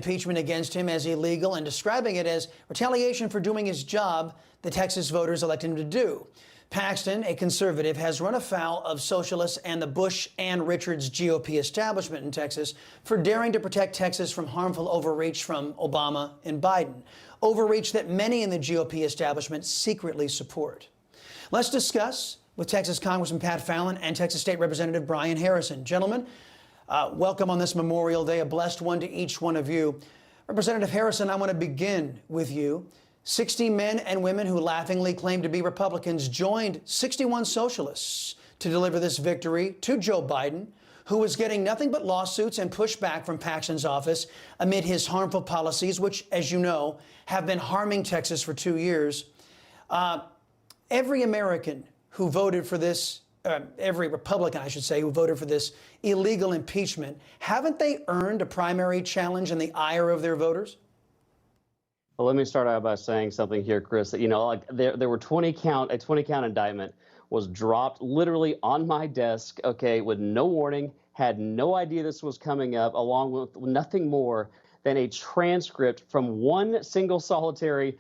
Impeachment against him as illegal and describing it as retaliation for doing his job the Texas voters elected him to do. Paxton, a conservative, has run afoul of socialists and the Bush and Richards GOP establishment in Texas for daring to protect Texas from harmful overreach from Obama and Biden, overreach that many in the GOP establishment secretly support. Let's discuss with Texas Congressman Pat Fallon and Texas State Representative Brian Harrison. Gentlemen, welcome on this Memorial Day, a blessed one to each one of you. Representative Harrison, I want to begin with you. 60 men and women who laughingly claimed to be Republicans joined 61 socialists to deliver this victory to Joe Biden, who was getting nothing but lawsuits and pushback from Paxton's office amid his harmful policies, which, as you know, have been harming Texas for 2 years. Every American who voted for this, every Republican, I should say, who voted for this illegal impeachment, haven't they earned a primary challenge in the ire of their voters? Well, let me start out by saying something here, Chris. That, like there were a 20 count indictment was dropped literally on my desk, okay, with no warning, had no idea this was coming up, along with nothing more than a transcript from one single solitary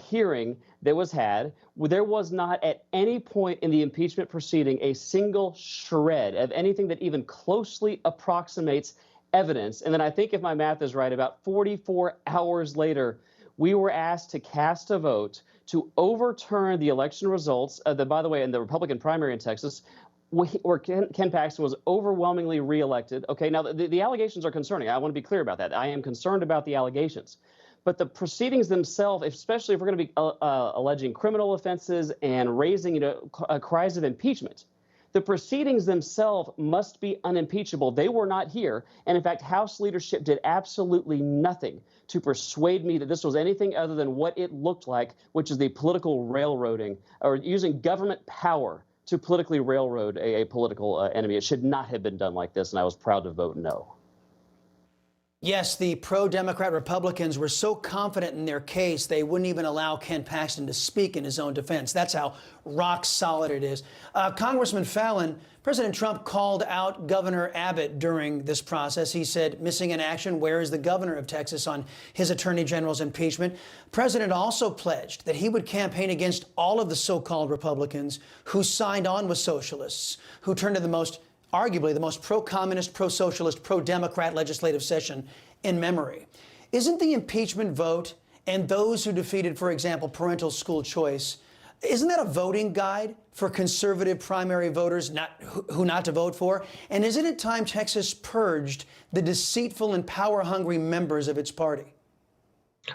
hearing that was had. There was not at any point in the impeachment proceeding a single shred of anything that even closely approximates evidence. And then I think, if my math is right, about 44 hours later, we were asked to cast a vote to overturn the election results. By the way, in the Republican primary in Texas, where Ken Paxton was overwhelmingly reelected. Okay, now the allegations are concerning. I want to be clear about that. I am concerned about the allegations. But the proceedings themselves, especially if we're going to be alleging criminal offenses and raising cries of impeachment, the proceedings themselves must be unimpeachable. They were not here. And in fact, House leadership did absolutely nothing to persuade me that this was anything other than what it looked like, which is the political railroading, or using government power to politically railroad a political enemy. It should not have been done like this, and I was proud to vote no. Yes, the pro-Democrat Republicans were so confident in their case, they wouldn't even allow Ken Paxton to speak in his own defense. That's how rock solid it is. Congressman Fallon, President Trump called out Governor Abbott during this process. He said, missing in action, where is the governor of Texas on his attorney general's impeachment? President also pledged that he would campaign against all of the so-called Republicans who signed on with socialists, who turned to arguably the most pro-communist, pro-socialist, pro-democrat legislative session in memory. Isn't the impeachment vote and those who defeated, for example, parental school choice, isn't that a voting guide for conservative primary voters who not to vote for? And isn't it time Texas purged the deceitful and power-hungry members of its party?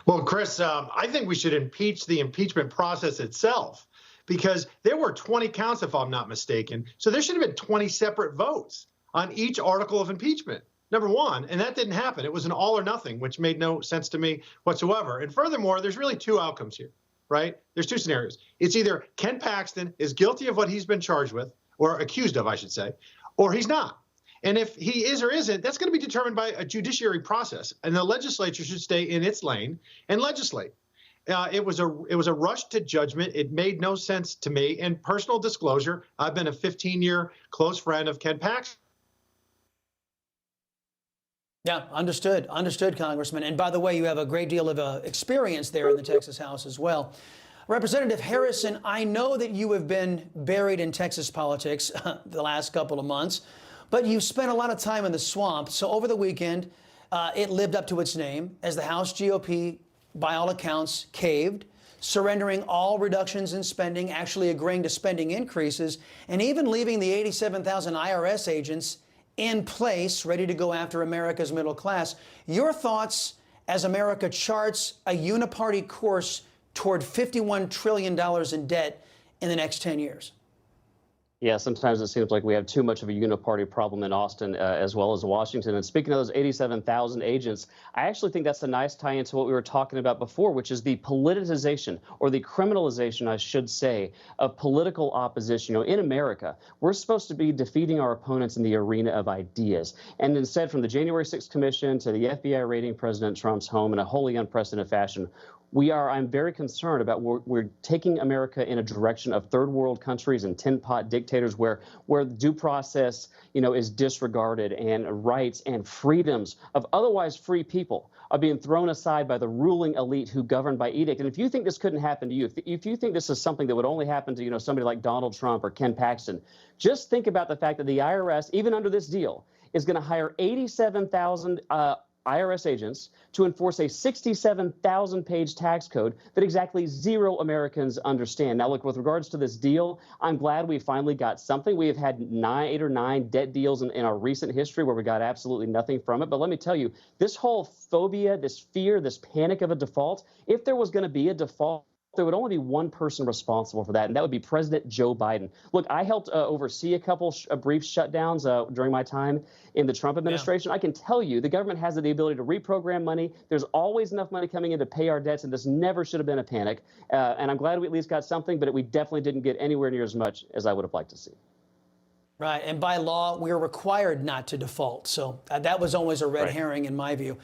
Well, Chris, I think we should impeach the impeachment process itself, because there were 20 counts, if I'm not mistaken. So there should have been 20 separate votes on each article of impeachment, number one. And that didn't happen. It was an all or nothing, which made no sense to me whatsoever. And furthermore, there's really two outcomes here, right? There's two scenarios. It's either Ken Paxton is guilty of what he's been charged with, or accused of, I should say, or he's not. And if he is or isn't, that's going to be determined by a judiciary process. And the legislature should stay in its lane and legislate. It was a rush to judgment. It made no sense to me. And personal disclosure, I've been a 15-year close friend of Ken Paxton. Yeah, understood, Congressman. And by the way, you have a great deal of experience there in the Texas House as well. Representative Harrison, I know that you have been buried in Texas politics the last couple of months, but you've spent a lot of time in the swamp. So over the weekend, it lived up to its name as the House GOP, by all accounts, caved, surrendering all reductions in spending, actually agreeing to spending increases, and even leaving the 87,000 IRS agents in place, ready to go after America's middle class. Your thoughts as America charts a uniparty course toward $51 trillion in debt in the next 10 years? Yeah, sometimes it seems like we have too much of a uniparty problem in Austin as well as Washington. And speaking of those 87,000 agents, I actually think that's a nice tie into what we were talking about before, which is the politicization, or the criminalization, I should say, of political opposition. In America, we're supposed to be defeating our opponents in the arena of ideas. And instead, from the January 6th Commission to the FBI raiding President Trump's home in a wholly unprecedented fashion, I'm very concerned about we're taking America in a direction of third world countries and tin pot dictators where due process, is disregarded, and rights and freedoms of otherwise free people are being thrown aside by the ruling elite who govern by edict. And if you think this couldn't happen to you, if you think this is something that would only happen to, somebody like Donald Trump or Ken Paxton, just think about the fact that the IRS, even under this deal, is going to hire 87,000 IRS agents to enforce a 67,000-page tax code that exactly 0 Americans understand. Now, look, with regards to this deal, I'm glad we finally got something. We have had 8 or 9 debt deals in our recent history where we got absolutely nothing from it. But let me tell you, this whole phobia, this fear, this panic of a default, if there was going to be a default, there would only be one person responsible for that, and that would be President Joe Biden. Look, I helped oversee a couple brief shutdowns during my time in the Trump administration. Yeah. I can tell you the government has the ability to reprogram money. There's always enough money coming in to pay our debts, and this never should have been a panic. And I'm glad we at least got something, but we definitely didn't get anywhere near as much as I would have liked to see. Right, and by law, we're required not to default. So that was always a red herring in my view.